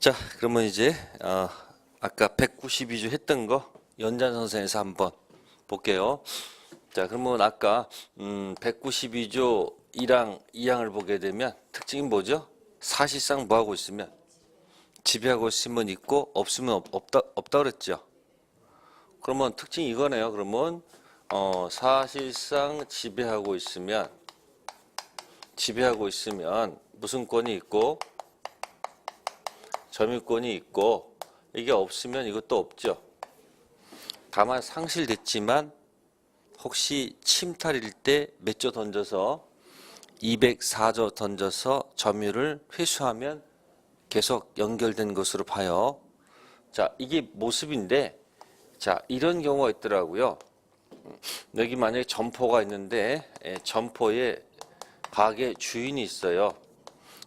자, 그러면 이제 아까 192주 했던 거 연장선상에서 한번 볼게요. 자, 그러면 아까 192조 1항, 2항을 보게 되면 특징이 뭐죠? 사실상 뭐 하고 있으면 지배하고 있으면 있고 없으면 없다 그랬죠. 그러면 특징이 이거네요. 그러면 사실상 지배하고 있으면 무슨 권이 있고 점유권이 있고 이게 없으면 이것도 없죠. 다만 상실됐지만 혹시 침탈일 때 몇 조 던져서 204조 던져서 점유를 회수하면 계속 연결된 것으로 봐요. 자, 이게 모습인데 자, 이런 경우가 있더라고요. 여기 만약에 점포가 있는데 점포에 가게 주인이 있어요.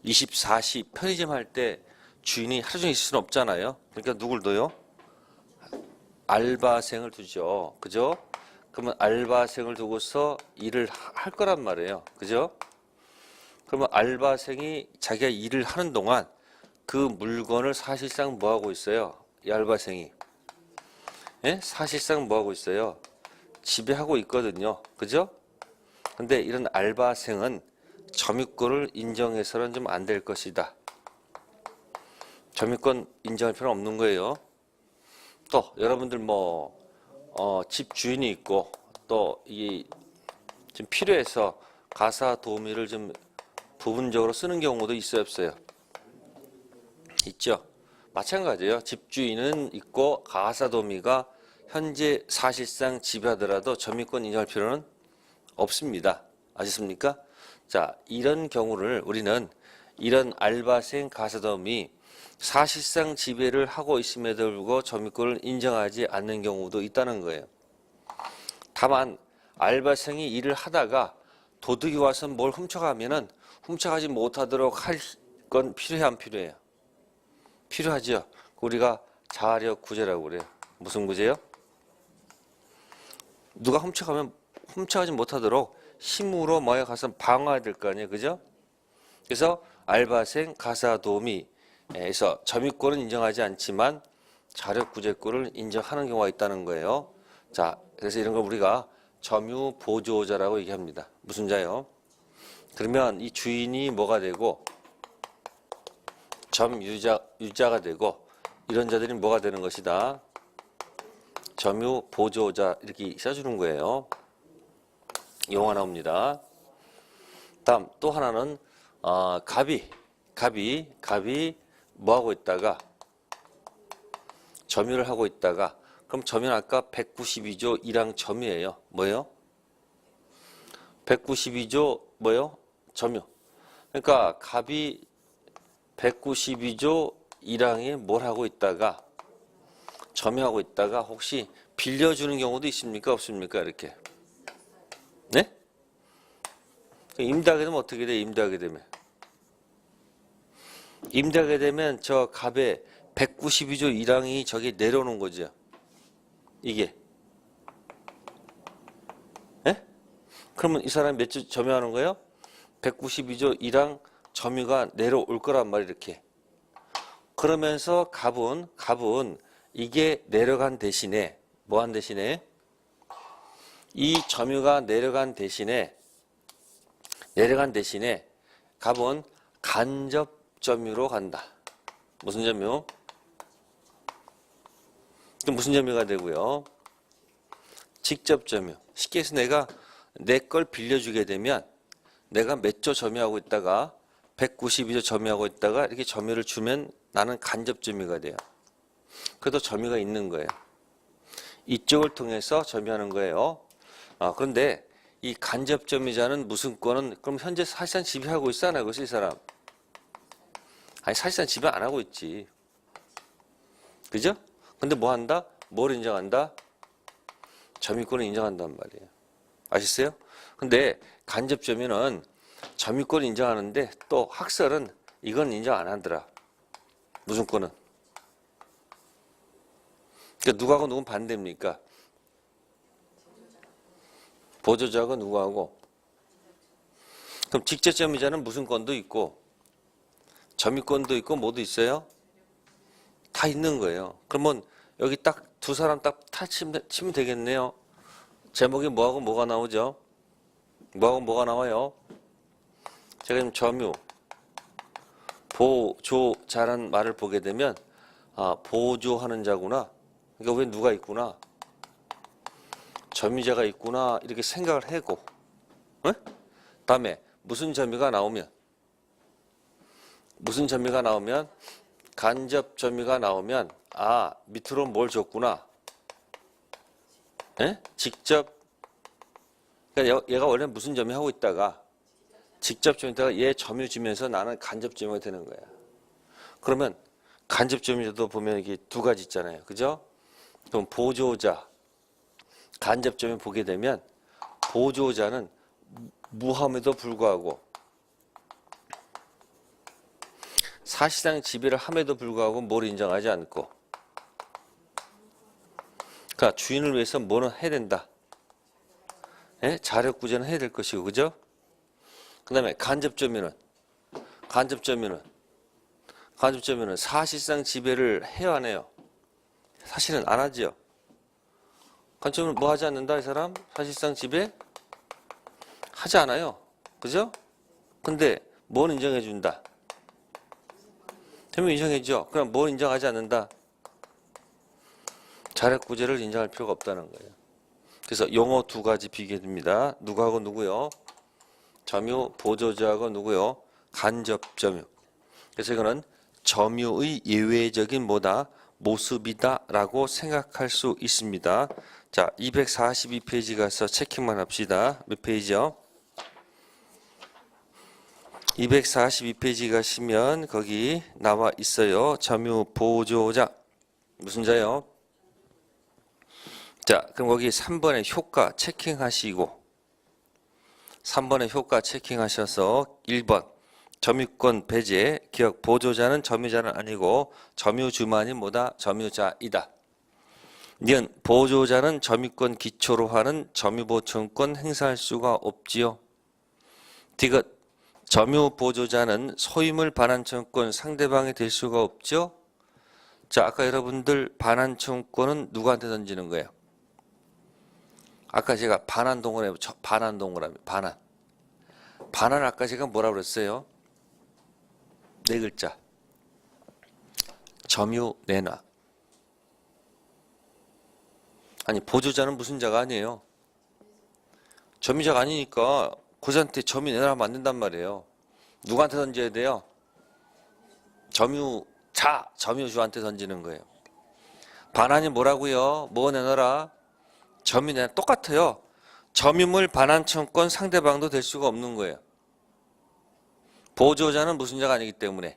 24시 편의점 할 때 주인이 하루 종일 있을 수는 없잖아요. 그러니까 누굴 둬요? 알바생을 두죠. 그죠? 그러면 알바생을 두고서 일을 할 거란 말이에요. 그죠? 그러면 알바생이 자기가 일을 하는 동안 그 물건을 사실상 뭐 하고 있어요? 이 알바생이. 예? 사실상 뭐 하고 있어요? 지배하고 있거든요. 그죠? 근데 이런 알바생은 점유권을 인정해서는 좀 안 될 것이다. 점유권 인정할 필요는 없는 거예요. 또 여러분들 집 주인이 있고 또 이 좀 필요해서 가사 도우미를 좀 부분적으로 쓰는 경우도 있어요, 없어요? 있죠. 마찬가지예요. 집주인은 있고 가사 도우미가 현재 사실상 지배하더라도 점유권 인정할 필요는 없습니다. 아셨습니까? 자, 이런 경우를 우리는 이런 알바생 가사 도우미 사실상 지배를 하고 있음에도 불구하고 점유권을 인정하지 않는 경우도 있다는 거예요. 다만 알바생이 일을 하다가 도둑이 와서 뭘 훔쳐가면은 훔쳐가지 못하도록 할 건 필요해 안 필요해요? 필요하죠. 우리가 자력 구제라고 그래요. 무슨 구제요? 누가 훔쳐가면 훔쳐가지 못하도록 힘으로 뭐에 가서 방어해야 될 거 아니에요. 그죠? 그래서 알바생 가사 도우미에서 점유권은 인정하지 않지만 자력 구제권을 인정하는 경우가 있다는 거예요. 자, 그래서 이런 걸 우리가 점유 보조자라고 얘기합니다. 무슨 자요? 그러면 이 주인이 뭐가 되고 점유자가 되고 이런 자들이 뭐가 되는 것이다? 점유 보조자 이렇게 써주는 거예요. 용어 나옵니다. 다음 또 하나는 갑이 뭐 하고 있다가 점유를 하고 있다가 그럼 점유는 아까 192조 1항 점유예요. 뭐예요? 192조 뭐예요? 점유. 그러니까 갑이 192조 1항에 뭘 하고 있다가 점유하고 있다가 혹시 빌려주는 경우도 있습니까? 없습니까? 이렇게. 네? 임대하게 되면 어떻게 돼? 임대하게 되면 저 갑의 192조 1항이 저기 내려오는 거죠. 이게. 예? 그러면 이 사람이 몇 주 점유하는 거예요? 192조 1항 점유가 내려올 거란 말이에요. 이렇게. 그러면서 갑은 이게 내려간 대신에 뭐한 대신에 이 점유가 내려간 대신에 갑은 간접 점유로 간다. 무슨 점유? 그럼 무슨 점유가 되고요? 직접 점유. 쉽게 해서 내가 내 걸 빌려주게 되면 내가 몇 조 점유하고 있다가 192조 점유하고 있다가 이렇게 점유를 주면 나는 간접 점유가 돼요. 그래도 점유가 있는 거예요. 이쪽을 통해서 점유하는 거예요. 그런데 이 간접 점유자는 무슨 권은 그럼 현재 사실상 지배하고 있어 안 하고 있어 이 사람? 아니 사실상 지배 안 하고 있지. 그죠? 근데 뭐 한다? 뭘 인정한다? 점유권을 인정한단 말이에요. 아셨어요? 근데 간접 점유는 점유권을 인정하는데 또 학설은 이건 인정 안 하더라. 무슨 권은? 그러니까 누구하고 누군 반대입니까? 보조자하고 누구하고? 그럼 직접 점유자는 무슨 권도 있고 점유권도 있고 뭐도 있어요? 다 있는 거예요. 그러면 여기 딱 두 사람 딱 치면 되겠네요. 제목이 뭐하고 뭐가 나오죠? 뭐하고 뭐가 나와요? 제가 지금 점유, 보조자라는 말을 보게 되면 아, 보조하는 자구나. 그러니까 왜 누가 있구나. 점유자가 있구나. 이렇게 생각을 하고 네? 다음에 무슨 점유가 나오면 간접 점유가 나오면 아 밑으로 뭘 줬구나. 네? 직접 그러니까 얘가 원래 무슨 점유 하고 있다가 직접 점유다가 얘 점유 주면서 나는 간접 점유가 되는 거야. 그러면 간접 점유도 보면 이게 두 가지 있잖아요. 그죠? 그럼 보조자, 간접 점유 보게 되면 보조자는 무함에도 불구하고 사실상 지배를 함에도 불구하고 뭘 인정하지 않고 그러니까 주인을 위해서 뭐는 해야 된다. 예? 자력구제는 해야 될 것이고 그죠? 그 다음에 간접 점유는 사실상 지배를 해야 하네요. 사실은 안 하죠. 간접 점유는 뭐 하지 않는다 이 사람? 사실상 지배 하지 않아요. 그죠? 근데 뭘 인정해 준다? 대명 인정해줘. 그럼 뭘 인정하지 않는다? 자력구제를 인정할 필요가 없다는 거예요. 그래서 용어 두 가지 비교됩니다. 누구하고 누구요? 점유, 보조자하고 누구요? 간접 점유. 그래서 이거는 점유의 예외적인 뭐다? 모습이다라고 생각할 수 있습니다. 자, 242페이지 가서 체킹만 합시다. 몇 페이지요? 242페이지 가시면 거기 나와 있어요. 점유, 보조자. 무슨 자요? 자, 그럼 거기 3번의 효과 체킹하시고 3번의 효과 체킹하셔서 1번 점유권 배제 기억 보조자는 점유자는 아니고 점유주만이 뭐다? 점유자이다. 니은 보조자는 점유권 기초로 하는 점유보청권 행사할 수가 없지요. 디귿 점유보조자는 소유물 반환청권 상대방이 될 수가 없죠. 자, 아까 여러분들 반환청권은 누구한테 던지는 거예요? 아까 제가 반환동그라미 반환 아까 제가 뭐라고 그랬어요? 네 글자 점유 내놔. 아니 보조자는 무슨 자가 아니에요. 점유자가 아니니까 고자한테 점유 내놔라면 안 된단 말이에요. 누구한테 던져야 돼요? 점유주한테 던지는 거예요. 반환이 뭐라고요? 뭐 내놔라? 점유 내놔. 똑같아요. 점유물 반환청권 상대방도 될 수가 없는 거예요. 보조자는 무슨 자가 아니기 때문에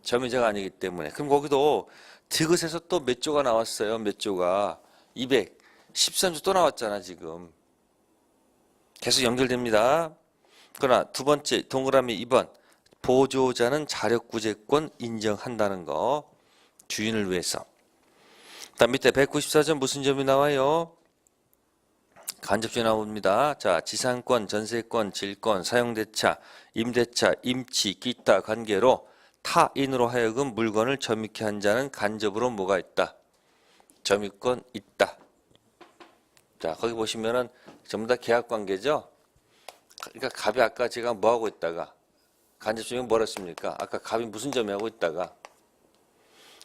점유자가 아니기 때문에. 그럼 거기도 디귿에서 또 몇 조가 나왔어요. 몇 조가 213조 또 나왔잖아 지금. 계속 연결됩니다. 그러나 두 번째 동그라미 2번 보조자는 자력구제권 인정한다는 거 주인을 위해서. 다음 밑에 194점 무슨 점이 나와요? 간접점이 나옵니다. 자, 지상권, 전세권, 질권, 사용대차, 임대차, 임치, 기타 관계로 타인으로 하여금 물건을 점유케 한 자는 간접으로 뭐가 있다? 점유권 있다. 자, 거기 보시면은 전부 다 계약관계죠? 그러니까 갑이 아까 제가 뭐 하고 있다가 간접점이 뭐라 했습니까? 아까 갑이 무슨 점유하고 있다가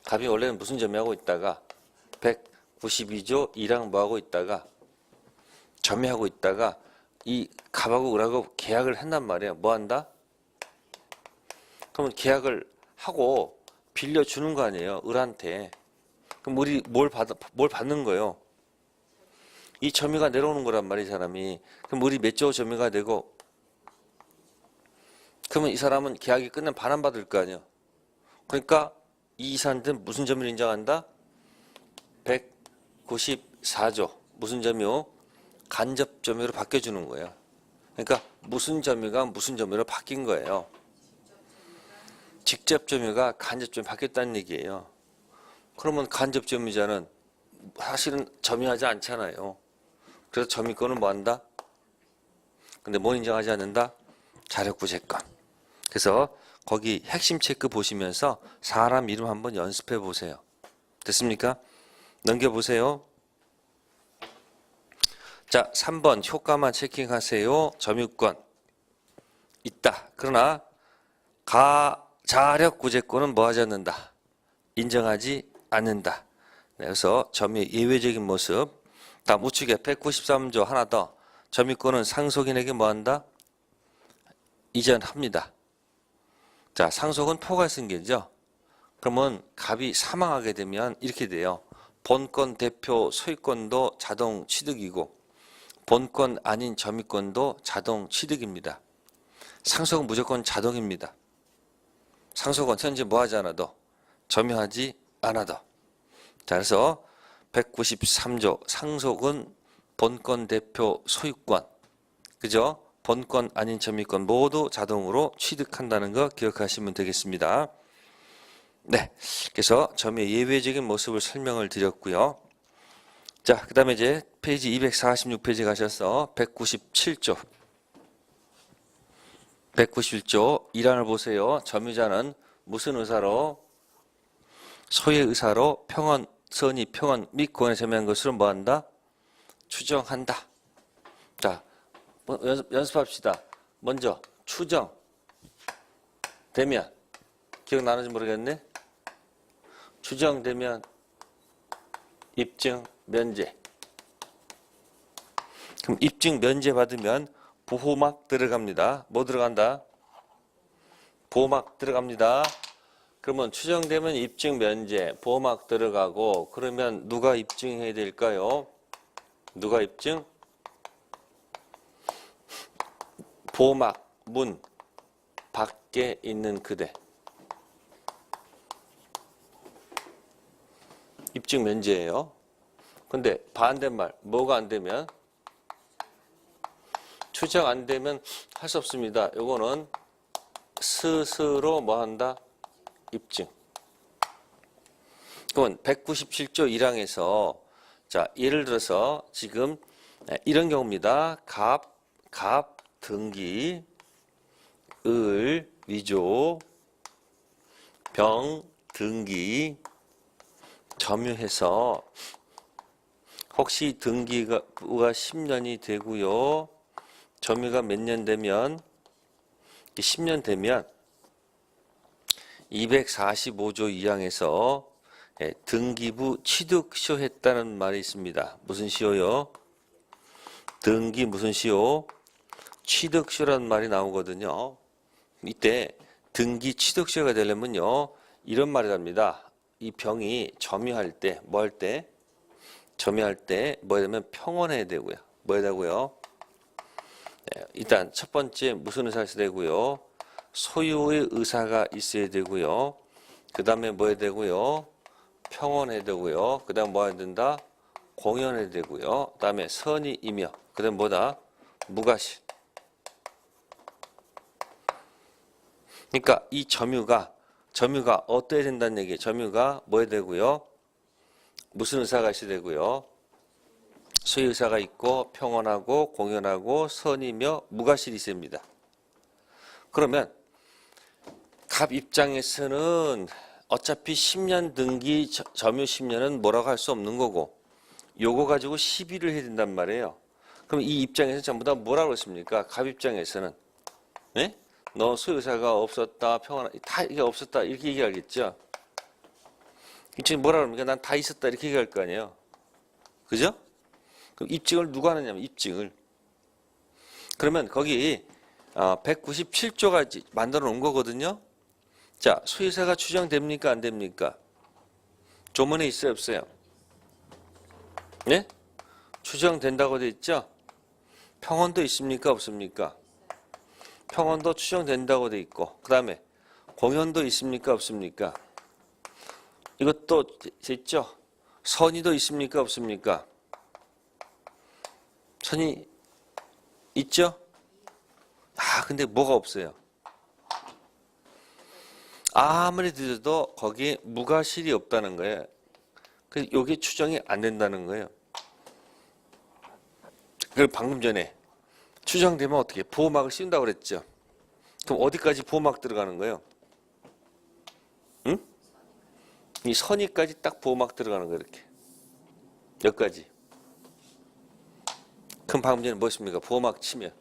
갑이 원래는 무슨 점유하고 있다가 192조 2랑 뭐 하고 있다가 점유하고 있다가 이 갑하고 을하고 계약을 한단 말이에요. 뭐 한다? 그러면 계약을 하고 빌려주는 거 아니에요. 을한테. 그럼 우리 뭘 받는 거예요? 이 점유가 내려오는 거란 말이에요. 이 사람이. 그럼 우리 몇 조 점유가 되고 그러면 이 사람은 계약이 끝나면 반환받을 거 아니에요. 그러니까 이 이사한테는 무슨 점유를 인정한다? 194조. 무슨 점유? 간접 점유로 바뀌어주는 거예요. 그러니까 무슨 점유가 무슨 점유로 바뀐 거예요. 직접 점유가 간접 점유 바뀌었다는 얘기예요. 그러면 간접 점유자는 사실은 점유하지 않잖아요. 그래서 점유권을 뭐 한다? 근데 뭘 인정하지 않는다? 자력구제권. 그래서 거기 핵심 체크 보시면서 사람 이름 한번 연습해 보세요. 됐습니까? 넘겨보세요. 자, 3번 효과만 체킹하세요. 점유권 있다. 그러나 가자력 구제권은 뭐 하지 않는다. 인정하지 않는다. 그래서 점유의 예외적인 모습. 다음 우측에 193조 하나 더. 점유권은 상속인에게 뭐 한다? 이전합니다. 자, 상속은 포괄승계죠. 그러면 갑이 사망하게 되면 이렇게 돼요. 본권 대표 소유권도 자동 취득이고 본권 아닌 점유권도 자동 취득입니다. 상속은 무조건 자동입니다. 상속은 현재 뭐 하지 않아도 점유하지 않아도. 자, 그래서 193조 상속은 본권 대표 소유권, 그죠? 본권 아닌 점유권 모두 자동으로 취득한다는 거 기억하시면 되겠습니다. 네, 그래서 점유의 예외적인 모습을 설명을 드렸고요. 자, 그 다음에 이제 페이지 246페이지 가셔서 197조 191조 1항을 보세요. 점유자는 무슨 의사로? 소유의 의사로 평원, 선의, 평원 및 고안에 점유한 것으로 뭐한다? 추정한다. 자, 연습합시다. 먼저 추정 되면 기억나는지 모르겠네. 추정되면 입증 면제. 그럼 입증 면제 받으면 보호막 들어갑니다. 뭐 들어간다? 보호막 들어갑니다. 그러면 추정되면 입증 면제, 보호막 들어가고 그러면 누가 입증해야 될까요? 누가 입증? 보호막 문 밖에 있는 그대. 입증 면제예요. 근데 반대말 뭐가 안 되면? 추정 안 되면 할 수 없습니다. 요거는 스스로 뭐 한다? 입증. 그러면 197조 1항에서 자, 예를 들어서 지금 이런 경우입니다. 갑, 등기, 을, 위조, 병, 등기, 점유해서 혹시 등기가 10년이 되고요. 점유가 몇 년 되면 10년 되면 245조 2항에서 등기부 취득시효 했다는 말이 있습니다. 무슨 시효요? 등기 무슨 시효? 취득시효라는 말이 나오거든요. 이때 등기 취득시효가 되려면요. 이런 말이 납니다. 이 병이 점유할 때, 뭐 할 때? 점유할 때 뭐 해야 되면 평원해야 되고요. 뭐 해야 되고요? 일단 첫 번째 무슨 의사가 있어야 되고요. 소유의 의사가 있어야 되고요. 그 다음에 뭐 해야 되고요. 평원해야 되고요. 그 다음에 뭐 해야 된다? 공연해야 되고요. 그 다음에 선의이며 그 다음에 뭐다? 무과실. 그러니까 이 점유가 어떠해야 된다는 얘기예요. 점유가 뭐 해야 되고요. 무슨 의사가 있어야 되고요. 소유 의사가 있고 평온하고 공연하고 선이며 무과실이 있습니다. 그러면 갑 입장에서는 어차피 10년 등기 점유 10년은 뭐라고 할 수 없는 거고 요거 가지고 시비를 해야 된단 말이에요. 그럼 이 입장에서 전부 다 뭐라고 했습니까? 갑 입장에서는 네? 너 소유 의사가 없었다 평온 다 이게 없었다 이렇게 얘기하겠죠. 입장이 뭐라고 합니까? 난 다 있었다 이렇게 얘기할 거 아니에요. 그죠? 그럼 입증을 누가 하느냐면 입증을. 그러면 거기 197조가 만들어 놓은 거거든요. 자, 소유사가 추정됩니까? 안 됩니까? 조문에 있어요? 없어요? 네? 추정된다고 돼 있죠? 평원도 있습니까? 없습니까? 평원도 추정된다고 돼 있고 그 다음에 공연도 있습니까? 없습니까? 이것도 있죠? 선의도 있습니까? 없습니까? 선의 있죠? 근데 뭐가 없어요? 아무리 늦어도 거기에 무과실이 없다는 거예요. 그래서 이게 추정이 안 된다는 거예요. 그걸 방금 전에 추정되면 어떻게 보호막을 씌운다고 그랬죠. 그럼 어디까지 보호막 들어가는 거예요? 이 선의까지 딱 보호막 들어가는 거 이렇게. 여기까지. 큰 방문제는 무엇입니까? 보호막 치면.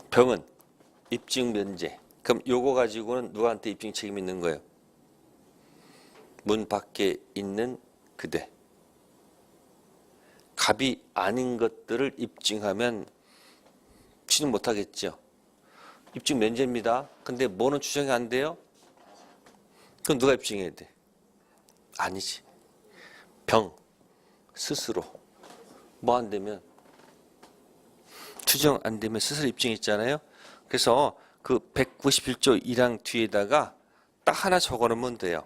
병은 입증 면제. 그럼 요거 가지고는 누구한테 입증 책임 있는 거예요? 문 밖에 있는 그대. 갑이 아닌 것들을 입증하면 취득 못하겠죠. 입증 면제입니다. 근데 뭐는 추정이 안 돼요? 그럼 누가 입증해야 돼? 아니지. 병 스스로 뭐 안 되면 추정 안 되면 스스로 입증했잖아요. 그래서 그 191조 1항 뒤에다가 딱 하나 적어놓으면 돼요.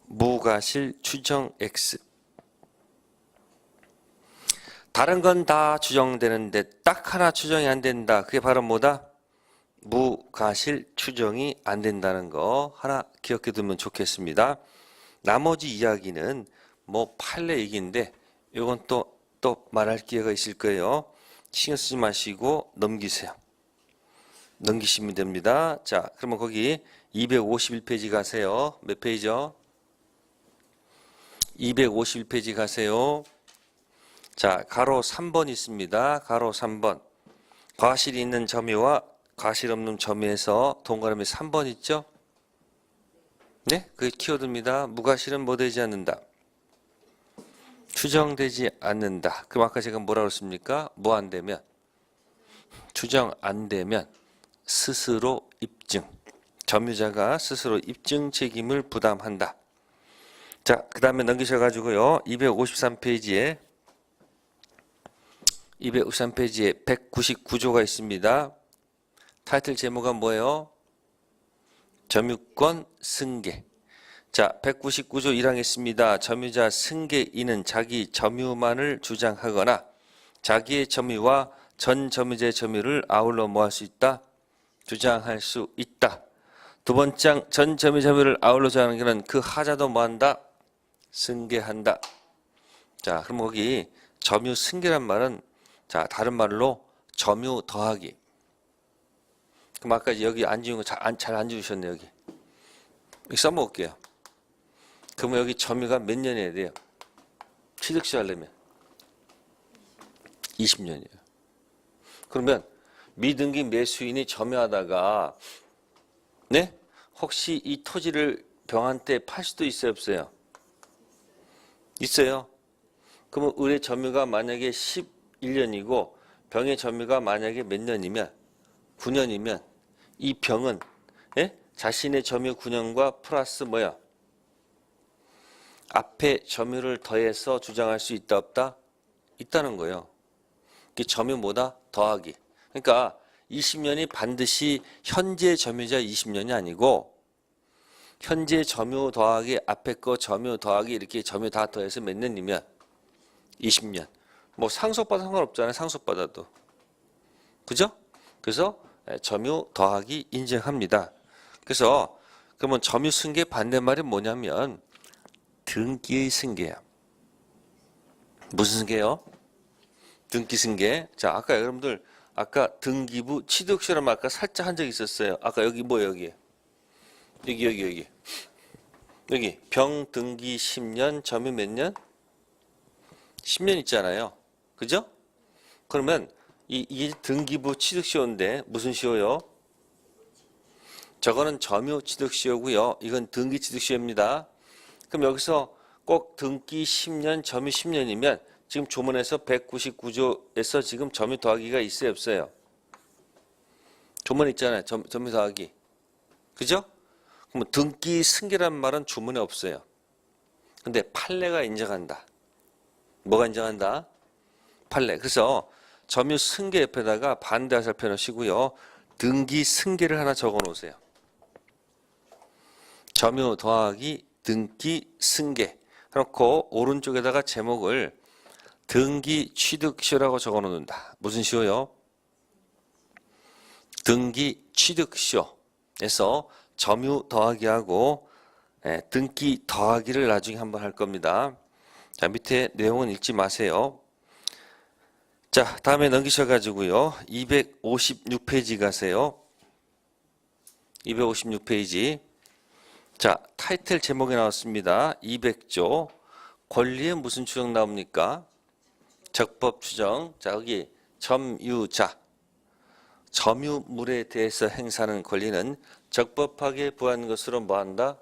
무과실 추정 X. 다른 건 다 추정되는데 딱 하나 추정이 안 된다. 그게 바로 뭐다? 무과실 추정이 안 된다는 거 하나 기억해 두면 좋겠습니다. 나머지 이야기는 뭐 판례 얘기인데 이건 또 말할 기회가 있을 거예요. 신경 쓰지 마시고 넘기세요. 넘기시면 됩니다. 자, 그러면 거기 251페이지 가세요. 몇 페이지요? 251페이지 가세요. 자, 가로 3번 있습니다. 가로 3번. 과실이 있는 점유와 과실 없는 점유에서 동그라미 3번 있죠? 네? 그게 키워드입니다. 무과실은 뭐 되지 않는다? 추정되지 않는다. 그럼 아까 제가 뭐라고 했습니까? 뭐 안 되면? 추정 안 되면 스스로 입증. 점유자가 스스로 입증 책임을 부담한다. 자, 그 다음에 넘기셔가지고요. 253페이지에 199조가 있습니다. 타이틀 제목은 뭐예요? 점유권 승계. 자, 199조 1항에 있습니다. 점유자 승계인은 자기 점유만을 주장하거나 자기의 점유와 전 점유자의 점유를 아울러 뭐할 수 있다? 주장할 수 있다. 두 번째, 전 점유 점유를 아울러 주장하는 것은 그 하자도 뭐한다? 승계한다. 자, 그럼 거기 점유 승계란 말은 자, 다른 말로 점유 더하기. 그럼 아까 여기 안 지운 거 잘 안 지우셨네, 여기. 여기 써먹을게요. 그러면 여기 점유가 몇 년이어야 돼요? 취득시 하려면 20년이에요. 그러면 미등기 매수인이 점유하다가 네? 혹시 이 토지를 병한테 팔 수도 있어요, 없어요? 있어요. 그러면 을의 점유가 만약에 11년이고 병의 점유가 만약에 몇 년이면 9년이면 이 병은 예? 자신의 점유 9년과 플러스 뭐야? 앞에 점유를 더해서 주장할 수 있다 없다? 있다는 거예요. 이게 점유 뭐다? 더하기. 그러니까 20년이 반드시 현재 점유자 20년이 아니고 현재 점유 더하기 앞에 거 점유 더하기 이렇게 점유 다 더해서 몇 년이면 20년. 뭐 상속받아 상관없잖아요. 상속받아도. 그죠? 그래서 점유 더하기 인정합니다. 그래서 그러면 점유 승계 반대말이 뭐냐면 등기의 승계야. 무슨 승계요? 등기 승계. 자, 아까 여러분들 아까 등기부 취득시험 아까 살짝 한 적 있었어요. 아까 여기 뭐 여기 병 등기 10년 점유 몇 년? 10년 있잖아요. 그죠? 그러면 이 등기부 취득시효인데 무슨 시효요? 저거는 점유 취득시효고요. 이건 등기 취득시효입니다. 그럼 여기서 꼭 등기 10년, 점유 10년이면 지금 조문에서 199조에서 지금 점유 더하기가 있어요, 없어요? 조문 있잖아요. 점유 더하기. 그죠? 그럼 등기 승계란 말은 조문에 없어요. 근데 판례가 인정한다. 뭐가 인정한다? 판례. 그래서 점유 승계 옆에다가 반대하실 펴놓으시고요. 등기 승계를 하나 적어 놓으세요. 점유 더하기 등기 승계 해놓고 오른쪽에다가 제목을 등기 취득시효라고 적어 놓는다. 무슨 시효요? 등기 취득시효에서 점유 더하기하고 등기 더하기를 나중에 한번 할 겁니다. 자, 밑에 내용은 읽지 마세요. 자, 다음에 넘기셔가지고요. 256페이지 가세요. 256페이지. 자, 타이틀 제목이 나왔습니다. 200조. 권리에 무슨 추정 나옵니까? 적법 추정. 자, 여기 점유자. 점유물에 대해서 행사하는 권리는 적법하게 부한 것으로 뭐한다?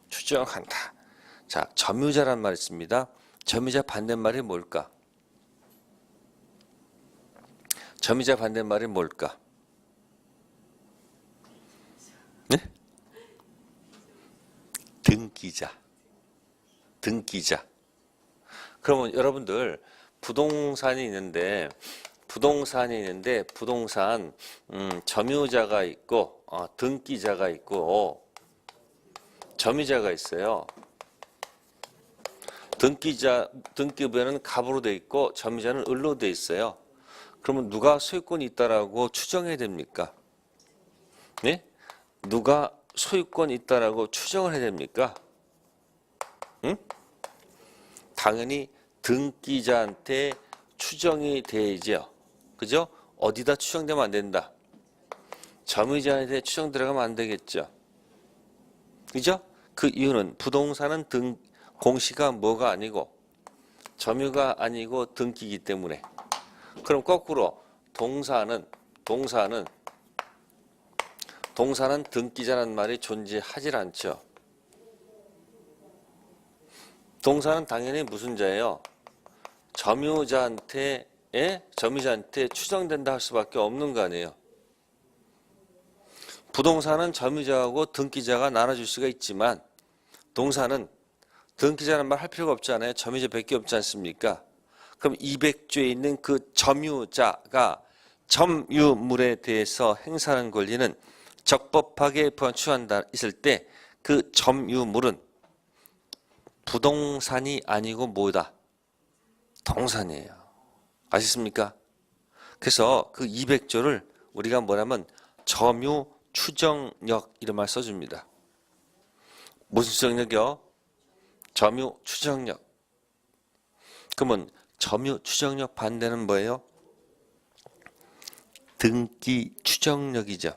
추정한다. 자, 점유자란 말이 있습니다. 점유자 반대말이 뭘까? 점유자 반대말이 뭘까? 네? 등기자. 등기자. 그러면 여러분들 부동산이 있는데 부동산 점유자가 있고 등기자가 있고 점유자가 있어요. 등기부에는 갑으로 돼 있고 점유자는 을로 돼 있어요. 그러면 누가 소유권이 있다라고 추정해야 됩니까? 네? 누가 소유권이 있다라고 추정을 해야 됩니까? 응? 당연히 등기자한테 추정이 돼야죠. 그죠? 어디다 추정되면 안 된다. 점유자한테 추정 들어가면 안 되겠죠. 그죠? 그 이유는 부동산은 공시가 뭐가 아니고 점유가 아니고 등기이기 때문에. 그럼 거꾸로 동사는 등기자라는 말이 존재하질 않죠. 동사는 당연히 무슨 자예요? 점유자한테 추정된다 할 수밖에 없는 거 아니에요. 부동산은 점유자하고 등기자가 나눠줄 수가 있지만 동사는 등기자라는 말 할 필요가 없잖아요. 점유자밖에 없지 않습니까? 그럼 200조에 있는 그 점유자가 점유물에 대해서 행사하는 권리는 적법하게 부한다 있을 때 그 점유물은 부동산이 아니고 뭐다? 동산이에요. 아시겠습니까? 그래서 그 200조를 우리가 뭐냐면 점유 추정력 이런 말 써줍니다. 무슨 추정력이요? 점유 추정력. 그러면 점유 추정력 반대는 뭐예요? 등기 추정력이죠.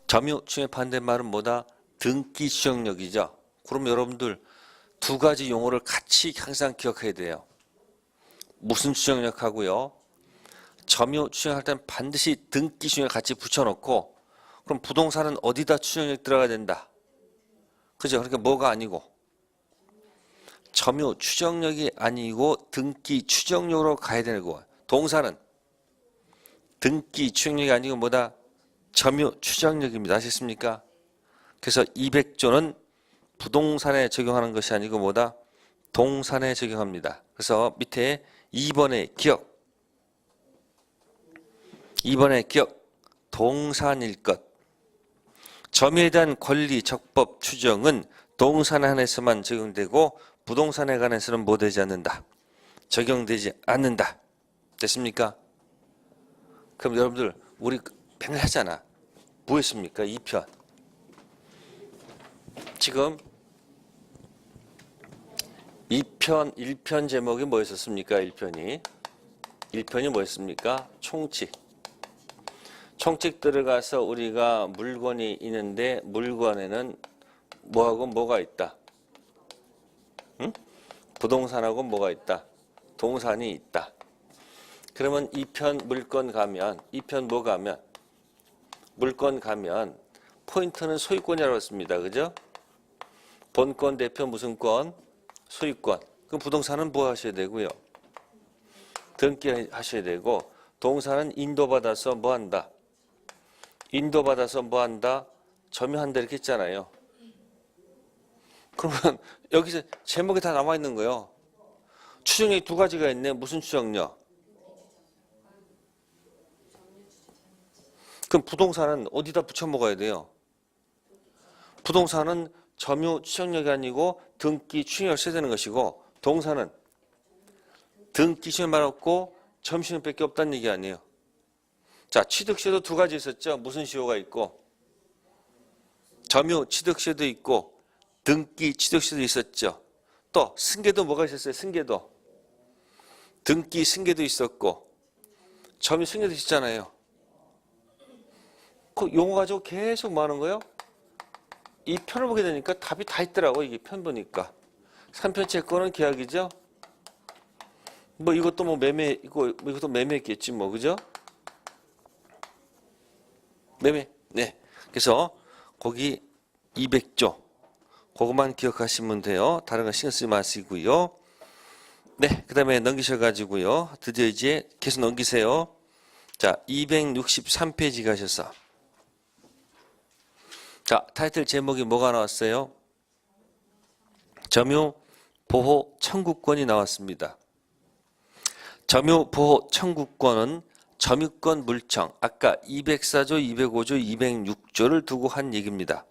점유 추정의 반대말은 뭐다? 등기 추정력이죠. 그럼 여러분들 두 가지 용어를 같이 항상 기억해야 돼요. 무슨 추정력하고요. 점유 추정할 때는 반드시 등기 추정을 같이 붙여놓고 그럼 부동산은 어디다 추정력 들어가야 된다. 그죠? 그러니까 뭐가 아니고 점유 추정력이 아니고 등기 추정력으로 가야 되는 거예요. 동사는 등기 추정력이 아니고 뭐다? 점유 추정력입니다. 아셨습니까? 그래서 200조는 부동산에 적용하는 것이 아니고 뭐다? 동산에 적용합니다. 그래서 밑에 2번의 기억. 동산일 것. 점유에 대한 권리 적법 추정은 동산에 한해서만 적용되고 부동산에 관해서는 뭐 되지 않는다. 적용되지 않는다. 됐습니까? 그럼 여러분들 우리 맨날 하잖아. 뭐 했습니까? 2편. 지금 1편 제목이 뭐였었습니까? 1편이 뭐였습니까? 총칙. 총칙 들어가서 우리가 물건이 있는데 물건에는 뭐하고 뭐가 있다? 응? 부동산하고 뭐가 있다? 동산이 있다. 그러면 2편 물건 가면 물건 가면 포인트는 소유권이라고 했습니다. 그죠? 본권 대표 무슨 권? 소유권. 그럼 부동산은 뭐 하셔야 되고요? 등기하셔야 되고 동산은 인도받아서 뭐 한다? 점유한다 이렇게 했잖아요. 그러면 여기서 제목이 다 남아 있는 거예요. 추정력이 두 가지가 있네. 무슨 추정력? 그럼 부동산은 어디다 붙여 먹어야 돼요? 부동산은 점유 추정력이 아니고 등기 추정력을 써야 되는 것이고 동산은 등기 추정력만 없고 점유 추정력밖에 없다는 얘기 아니에요. 자, 취득세도 두 가지 있었죠. 무슨 시효가 있고 점유 취득세도 있고 등기 취득세도 있었죠. 또 승계도 뭐가 있었어요? 승계도 등기 승계도 있었고 점유 승계도 있었잖아요. 그 용어 가지고 계속 뭐 하는 거예요? 이 편을 보게 되니까 답이 다 있더라고. 이게 편 보니까. 3편 채권은 계약이죠. 뭐 이것도 뭐 매매, 이것도 매매했겠지 뭐, 그죠? 매매. 네. 그래서 거기 200조. 그것만 기억하시면 돼요. 다른 거 신경 쓰지 마시고요. 네. 그 다음에 넘기셔가지고요. 드디어 이제 계속 넘기세요. 자, 263페이지 가셔서. 자, 타이틀 제목이 뭐가 나왔어요? 점유 보호 청구권이 나왔습니다. 점유 보호 청구권은 점유권 물청, 아까 204조, 205조, 206조를 두고 한 얘기입니다.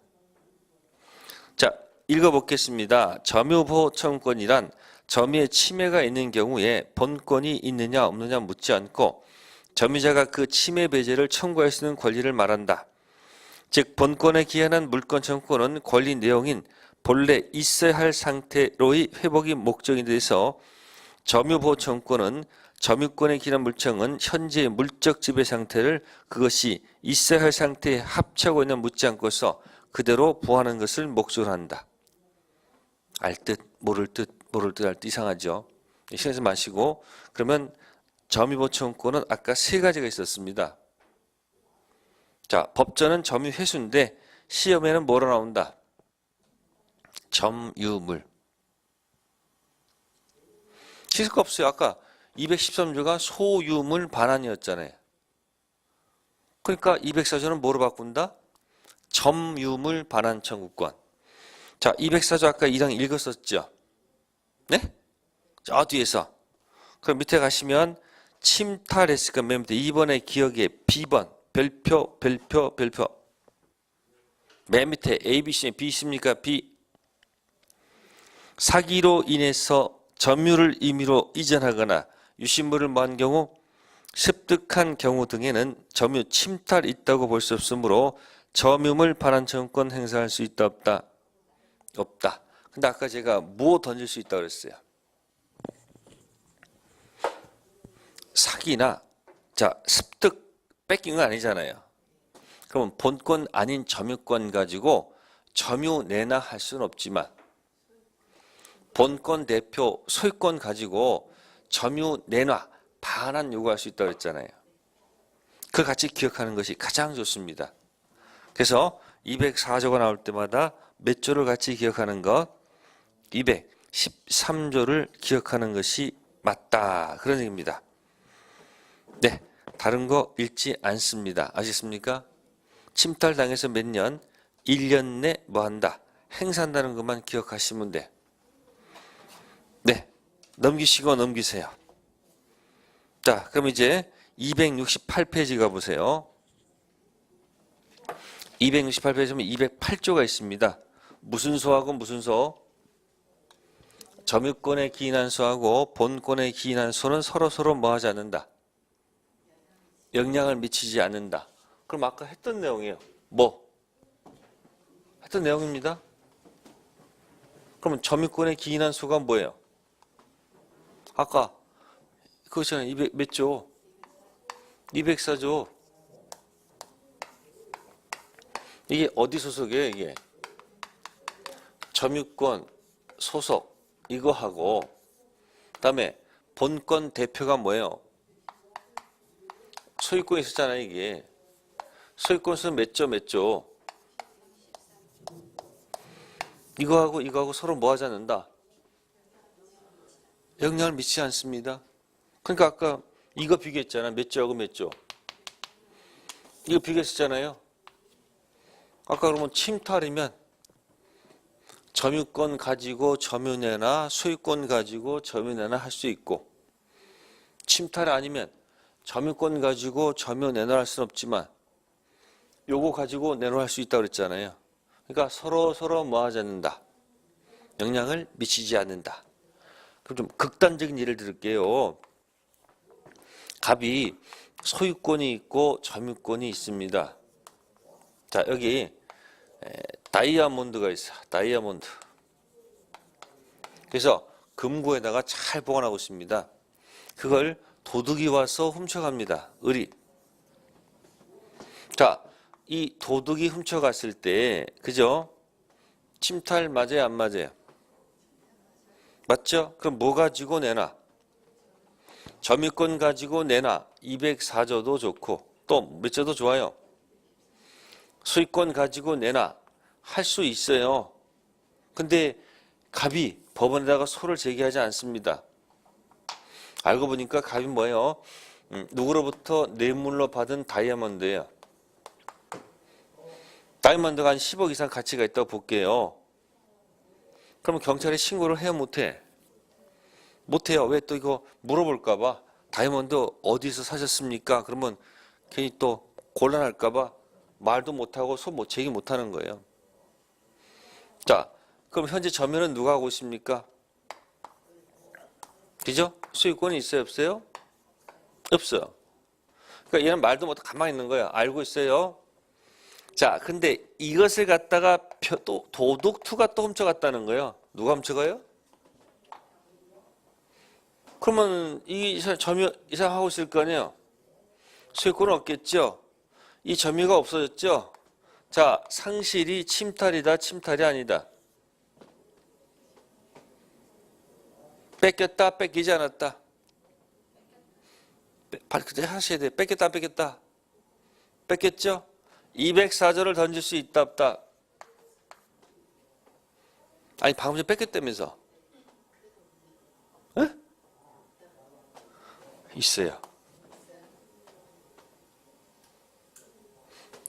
자, 읽어보겠습니다. 점유 보호 청구권이란 점유의 침해가 있는 경우에 본권이 있느냐 없느냐 묻지 않고 점유자가 그 침해 배제를 청구할 수 있는 권리를 말한다. 즉 본권에 기한한 물권 청구권은 권리 내용인 본래 있어야 할 상태로의 회복이 목적인 데서 점유보호 청구권은 점유권에 기한한 물청은 현재의 물적 지배 상태를 그것이 있어야 할 상태에 합치하고 있는 묻지 않고서 그대로 보호하는 것을 목적으로 한다. 알 듯 모를 듯 할 듯 이상하죠. 신경 쓰지 마시고 그러면 점유보호 청구권은 아까 세 가지가 있었습니다. 자, 법전은 점유 회수인데 시험에는 뭐로 나온다? 점유물. 실수가 없어요. 아까 213조가 소유물 반환이었잖아요. 그러니까 204조는 뭐로 바꾼다? 점유물 반환 청구권. 자, 204조 아까 1장 읽었었죠? 네? 저 뒤에서. 그럼 밑에 가시면 침탈했으니까 맨 밑에 2번의 기억에 B번. 별표. 맨 밑에 A, B, C, B 있습니까? B. 사기로 인해서 점유를 임의로 이전하거나 유신물을 모한 경우, 습득한 경우 등에는 점유 침탈이 있다고 볼 수 없으므로 점유물 반환 청구권 행사할 수 있다 없다? 없다. 근데 아까 제가 뭐 던질 수 있다고 그랬어요? 사기나 자 습득 뺏긴 건 아니잖아요. 그러면 본권 아닌 점유권 가지고 점유 내나 할 수는 없지만 본권 대표 소유권 가지고 점유 내놔 반환 요구할 수 있다고 했잖아요. 그걸 같이 기억하는 것이 가장 좋습니다. 그래서 204조가 나올 때마다 몇 조를 같이 기억하는 것? 213조를 기억하는 것이 맞다. 그런 얘기입니다. 네, 다른 거 읽지 않습니다. 아시겠습니까? 침탈당해서 몇 년? 1년 내 뭐 한다? 행사한다는 것만 기억하시면 돼. 네, 넘기세요. 자, 그럼 이제 268페이지 가보세요. 268페이지면 208조가 있습니다. 무슨 소하고 무슨 소? 점유권에 기인한 소하고 본권에 기인한 소는 서로 뭐 하지 않는다? 영향을 미치지 않는다. 그럼 아까 했던 내용이에요. 뭐? 했던 내용입니다. 그러면 점유권에 기인한 소가 뭐예요? 아까 그거잖아요. 200 몇 조? 204조. 이게 어디 소속이에요, 이게? 점유권 소속 이거 하고 그다음에 본권 대표가 뭐예요? 소유권 있었잖아요, 이게. 소유권 수는 몇 조? 이거하고 서로 뭐 하지 않는다? 영향을 미치지 않습니다. 그러니까 아까 이거 비교했잖아. 몇 조하고 몇 조. 이거 비교했었잖아요. 아까 그러면 침탈이면 점유권 가지고 점유내나 소유권 가지고 점유내나 할 수 있고 침탈이 아니면 점유권 가지고 점유내나 할 수는 없지만 요거 가지고 내놓을 수 있다고 그랬잖아요. 그러니까 서로 뭐 하지 않는다. 영향을 미치지 않는다. 그럼 좀 극단적인 예를 들을게요. 갑이 소유권이 있고 점유권이 있습니다. 자, 여기 다이아몬드가 있어. 다이아몬드. 그래서 금고에다가 잘 보관하고 있습니다. 그걸 도둑이 와서 훔쳐갑니다. 을이. 자, 이 도둑이 훔쳐갔을 때, 그죠? 침탈 맞아요, 안 맞아요? 맞죠? 그럼 뭐 가지고 내놔? 점유권 가지고 내놔. 204조도 좋고, 또 몇 조도 좋아요. 소유권 가지고 내놔. 할 수 있어요. 근데 갑이 법원에다가 소를 제기하지 않습니다. 알고 보니까 갑이 뭐예요? 누구로부터 뇌물로 받은 다이아몬드예요. 다이아몬드가 한 10억 이상 가치가 있다고 볼게요. 그러면 경찰에 신고를 해요, 못해? 못해요. 왜? 또 이거 물어볼까 봐. 다이아몬드 어디서 사셨습니까? 그러면 괜히 또 곤란할까 봐 말도 못하고 소 못 제기 못하는 거예요. 자, 그럼 현재 점유는 누가 하고 있습니까? 그죠? 소유권이 있어요, 없어요? 없어요. 그러니까 얘는 말도 못하고 가만히 있는 거예요. 알고 있어요. 자, 근데 이것을 갖다가 또 도둑2가 또 훔쳐갔다는 거예요. 누가 훔쳐가요? 그러면 이 점유 이상 하고 있을 거 아니에요. 소유권은 없겠죠. 이 점유가 없어졌죠. 자, 상실이 침탈이다, 침탈이 아니다. 뺏겼다, 뺏기지 않았다. 그때 하셔야 돼. 뺏겼다, 뺏겼다. 뺏겼죠? 204조를 던질 수 있다, 없다. 아니, 방금 전에 뺏겼다면서. 에? 있어요.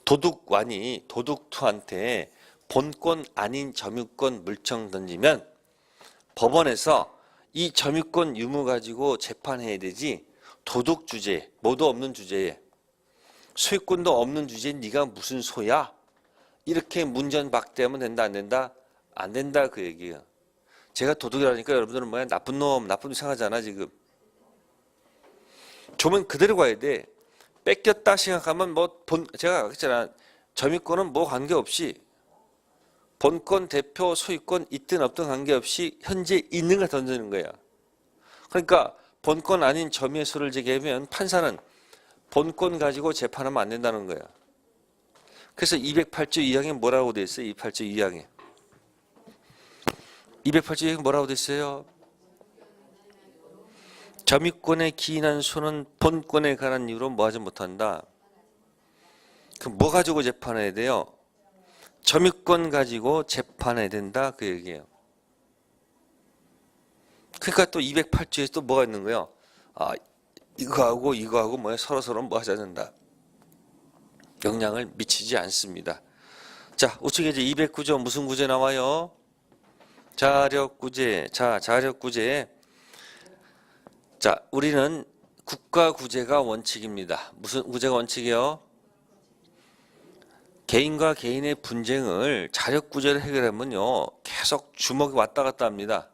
도둑완이 도둑2한테 본권 아닌 점유권 물청 던지면 법원에서 이 점유권 유무 가지고 재판해야 되지. 도둑 주제, 뭐도 없는 주제에 소유권도 없는 주제에 네가 무슨 소야? 이렇게 문전박대하면 된다, 안 된다? 안 된다, 그 얘기야. 제가 도둑이라니까 여러분들은 뭐야? 나쁜 놈 생각하잖아, 지금. 조면 그대로 가야 돼. 뺏겼다 생각하면 제가 그랬잖아. 점유권은 뭐 관계없이 본권, 대표, 소유권 있든 없든 관계없이 현재 있는 걸 던지는 거야. 그러니까 본권 아닌 점유의 소를 제기하면 판사는 본권 가지고 재판하면 안 된다는 거야. 그래서 208조 2항에 뭐라고 돼 있어요? 208조 2항에. 208조 2항에 뭐라고 돼 있어요? 점유권에 기인한 소는 본권에 관한 이유로 뭐 하지 못한다. 그럼 뭐 가지고 재판해야 돼요? 점유권 가지고 재판해야 된다, 그 얘기예요. 그러니까 또 208조에 또 뭐가 있는 거예요? 아, 이거하고 뭐야 서로 뭐 하자 된다. 영향을 미치지 않습니다. 자, 우측에 이제 209조 무슨 구제 나와요? 자력구제. 자, 자력구제. 자, 우리는 국가구제가 원칙입니다. 무슨 구제가 원칙이요? 개인과 개인의 분쟁을 자력구제를 해결하면요 계속 주먹이 왔다 갔다 합니다.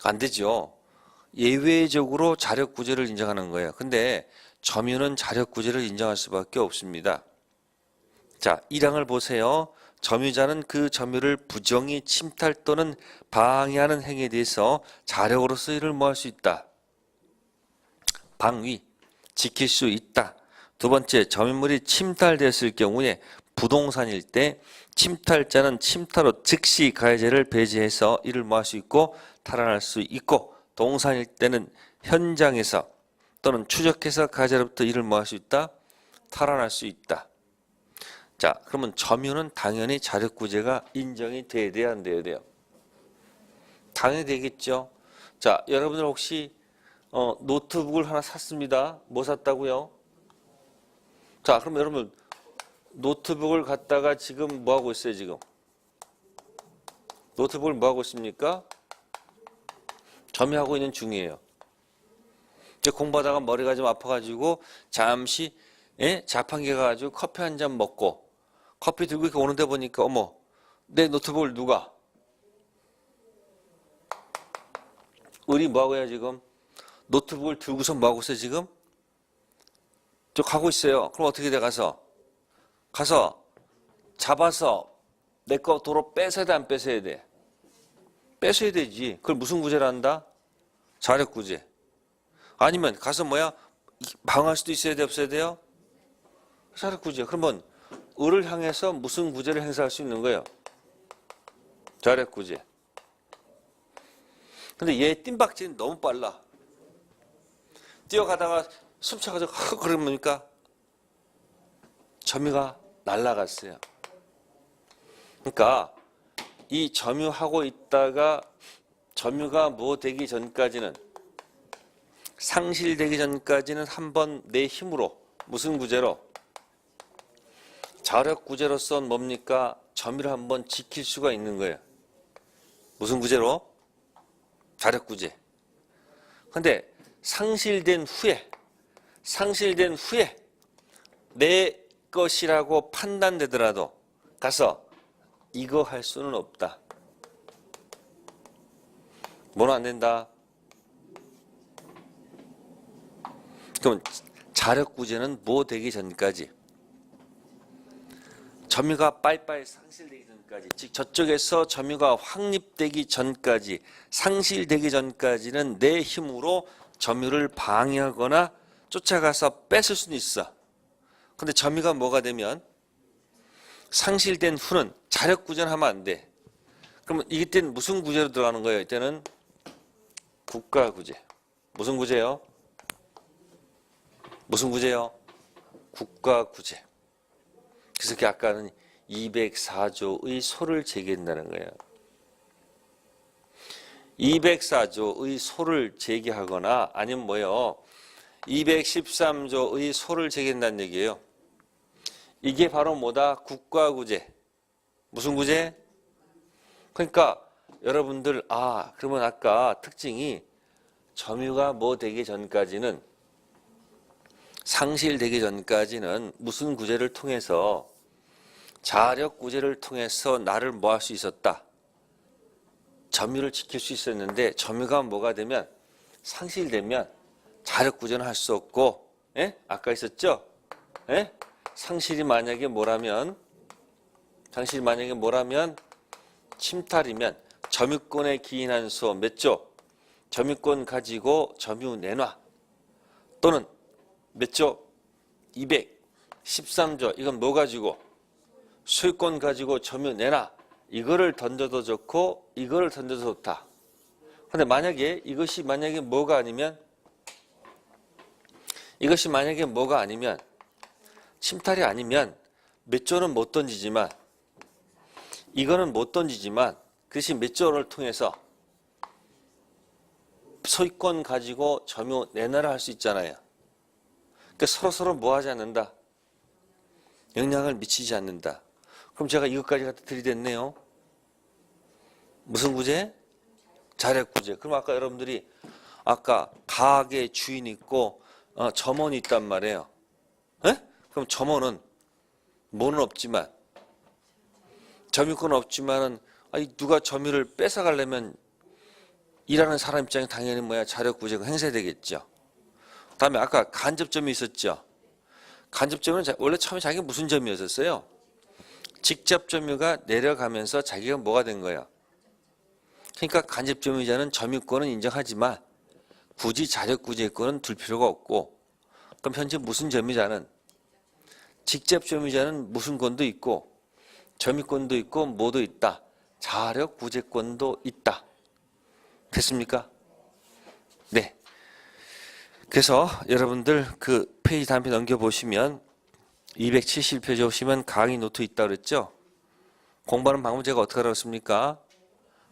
안 되죠. 예외적으로 자력구제를 인정하는 거예요. 근데 점유는 자력구제를 인정할 수밖에 없습니다. 자, 1항을 보세요. 점유자는 그 점유를 부정히 침탈 또는 방해하는 행위에 대해서 자력으로서 이를 뭐 할 수 있다. 방위, 지킬 수 있다. 두 번째, 점유물이 침탈되었을 경우에 부동산일 때 침탈자는 침탈 후 즉시 가해자를 배제해서 이를 뭐 할 수 있고 탈환할 수 있고, 동산일 때는 현장에서 또는 추적해서 가해자로부터 이를 뭐 할 수 있다? 탈환할 수 있다. 자, 그러면 점유는 당연히 자력구제가 인정이 돼야 돼요, 안 돼야 돼요? 당연히 되겠죠. 자, 여러분들 혹시 노트북을 하나 샀습니다. 뭐 샀다고요? 자, 그럼 여러분 노트북을 갖다가 지금 뭐 하고 있어요, 지금? 노트북을 뭐 하고 있습니까? 점유하고 있는 중이에요. 공부하다가 머리가 좀 아파가지고 잠시 자판기 가가지고 커피 한 잔 먹고 커피 들고 이렇게 오는데 보니까 어머, 내 노트북을 누가? 우리 뭐 하고 해요 지금? 노트북을 들고서 뭐 하고 있어요 지금? 저 가고 있어요. 그럼 어떻게 돼 가서 잡아서 내 거 도로 뺏어야 돼, 안 뺏어야 돼? 뺏어야 되지. 그걸 무슨 구제를 한다? 자력구제. 아니면 가서 뭐야? 방어할 수도 있어야 돼, 없어야 돼요? 자력 구제. 그러면 을을 향해서 무슨 구제를 행사할 수 있는 거예요? 자력 구제. 근데 얘 뜀박질이 너무 빨라. 뛰어가다가 숨차가지고 그러니까 점유가 날아갔어요. 그러니까 이 점유하고 있다가 점유가 뭐 되기 전까지는, 상실되기 전까지는 한번 내 힘으로, 무슨 구제로? 자력 구제로서 뭡니까? 점유를 한번 지킬 수가 있는 거예요. 무슨 구제로? 자력 구제. 근데 상실된 후에 내 것이라고 판단되더라도 가서 이거 할 수는 없다. 뭐는 안 된다? 그럼 자력 구제는 뭐 되기 전까지, 점유가 빨리빨리 상실되기 전까지, 즉 저쪽에서 점유가 확립되기 전까지, 상실되기 전까지는 내 힘으로 점유를 방해하거나 쫓아가서 뺏을 수는 있어. 근데 점유가 뭐가 되면, 상실된 후는 자력 구제는 하면 안 돼. 그러면 이때는 무슨 구제로 들어가는 거예요? 이때는 국가 구제. 무슨 구제요? 무슨 구제요? 국가 구제. 그래서 아까는 204조의 소를 제기한다는 거예요. 204조의 소를 제기하거나 아니면 뭐요? 213조의 소를 제기한다는 얘기예요. 이게 바로 뭐다? 국가 구제. 무슨 구제? 그러니까 여러분들, 그러면 아까 특징이 점유가 뭐 되기 전까지는, 상실되기 전까지는 무슨 구제를 통해서, 자력 구제를 통해서 나를 뭐 할 수 있었다? 점유를 지킬 수 있었는데, 점유가 뭐가 되면, 상실되면 자력 구제는 할 수 없고, 아까 있었죠? 상실이 만약에 뭐라면 침탈이면 점유권에 기인한 수 몇 조? 점유권 가지고 점유 내놔. 또는 몇 조? 213조. 이건 뭐 가지고? 소유권 가지고 점유 내놔. 이거를 던져도 좋고 이거를 던져도 좋다. 근데 만약에 이것이 만약에 뭐가 아니면, 침탈이 아니면 몇 조는 못 던지지만, 이거는 못 던지지만 그 대신 몇 조를 통해서 소유권 가지고 점유 내놔라 할 수 있잖아요. 그러니까 서로 뭐 하지 않는다? 영향을 미치지 않는다. 그럼 제가 이것까지 갖다 들이댔네요. 무슨 구제? 자력 구제. 그럼 아까 여러분들이 아까 가게 주인 있고 점원이 있단 말이에요. 그럼 점원은 뭐는 없지만, 점유권은 없지만은 누가 점유를 뺏어가려면 일하는 사람 입장에 당연히 자력 구제가 행사되겠죠. 다음에 아까 간접점이 있었죠. 간접점은 원래 처음에 자기가 무슨 점이었었어요? 직접 점유가 내려가면서 자기가 뭐가 된 거예요? 그러니까 간접점유자는 점유권은 인정하지만 굳이 자력 구제권은 둘 필요가 없고, 그럼 현재 무슨 점유자는, 직접 점유자는 무슨 권도 있고 점유권도 있고 뭐도 있다? 자력 구제권도 있다. 됐습니까? 네. 그래서 여러분들 그 페이지 다음 페이지 넘겨보시면 270페이지 오시면 강의 노트 있다 그랬죠? 공부하는 방법 제가 어떻게 하라고 했습니까?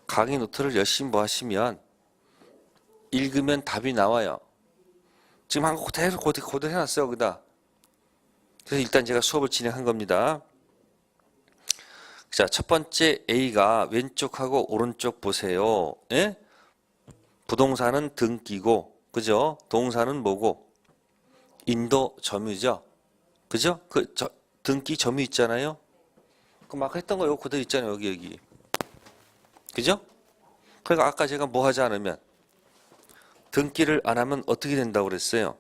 강의 노트를 열심히 뭐 하시면 읽으면 답이 나와요. 지금 한 거 그대로 해놨어요, 거기다. 그래서 일단 제가 수업을 진행한 겁니다. 자, 첫 번째 A가 왼쪽하고 오른쪽 보세요. 부동산은 등기고, 그죠? 동사는 뭐고? 인도 점유죠. 그죠? 등기 점유 있잖아요. 그럼 아까 했던 거 이거 그대로 있잖아요. 여기. 그죠? 그러니까 아까 제가 뭐 하지 않으면, 등기를 안 하면 어떻게 된다고 그랬어요?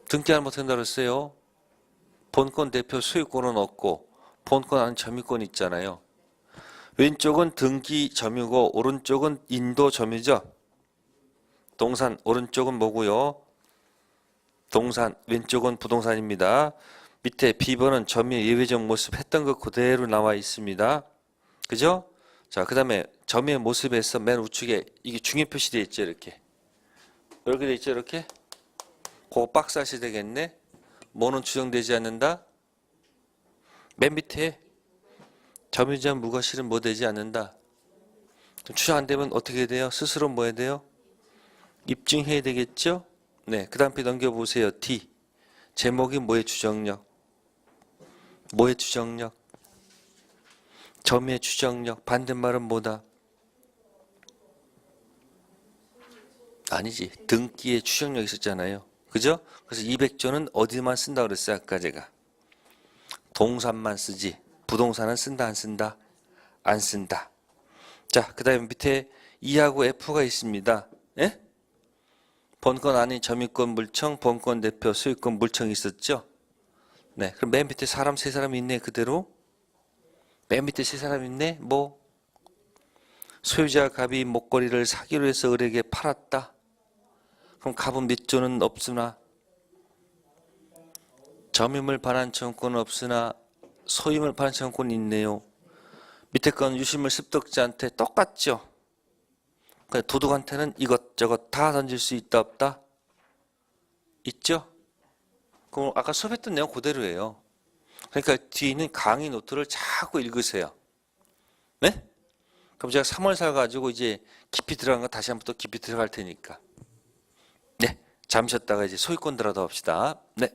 등기 안 하면 어떻게 된다고 그랬어요? 본권 대표 소유권은 없고 본권 안에 점유권이 있잖아요. 왼쪽은 등기 점유고 오른쪽은 인도 점유죠. 동산 오른쪽은 뭐고요? 동산, 왼쪽은 부동산입니다. 밑에 B번은 점유의 예외적 모습 했던 것 그대로 나와 있습니다. 그죠? 자, 그 다음에 점유의 모습에서 맨 우측에 이게 중요 표시되어 있죠, 이렇게. 이렇게 되어 있죠, 이렇게. 그거 박스 하셔야 되겠네. 뭐는 추정되지 않는다? 맨 밑에 점유자 무과실은 뭐 되지 않는다. 추정 안 되면 어떻게 돼요? 스스로 뭐 해야 돼요? 입증해야 되겠죠? 네, 그 다음 편 넘겨보세요. D. 제목이 뭐의 추정력? 뭐의 추정력? 점유의 추정력. 반대말은 뭐다? 아니지. 등기의 추정력이 있었잖아요. 그죠? 그래서 200조는 어디만 쓴다 그랬어요? 아까 제가. 동산만 쓰지. 부동산은 쓴다 안 쓴다? 안 쓴다. 자, 그 다음에 밑에 E하고 F가 있습니다. 예? 본권 아닌 점유권 물청, 본권 대표, 소유권 물청이 있었죠? 네. 그럼 맨 밑에 사람 세 사람 있네, 그대로? 맨 밑에 세 사람 있네? 뭐? 소유자 갑이 목걸이를 사기로 해서 을에게 팔았다. 그럼 갑은 몇 조는 없으나 점유물 반환 청구권은 없으나 소유물 반환 청구권이 있네요. 밑에 건 유실물 습득자한테 똑같죠. 그러니까 도둑한테는 이것저것 다 던질 수 있다 없다? 있죠? 그럼 아까 수업했던 내용 그대로예요. 그러니까 뒤에 있는 강의 노트를 자꾸 읽으세요. 네? 그럼 제가 3월살 가지고 이제 깊이 들어간 거 다시 한번 또 깊이 들어갈 테니까. 네. 잠시 쉬었다가 이제 소유권 들어가 봅시다. 네.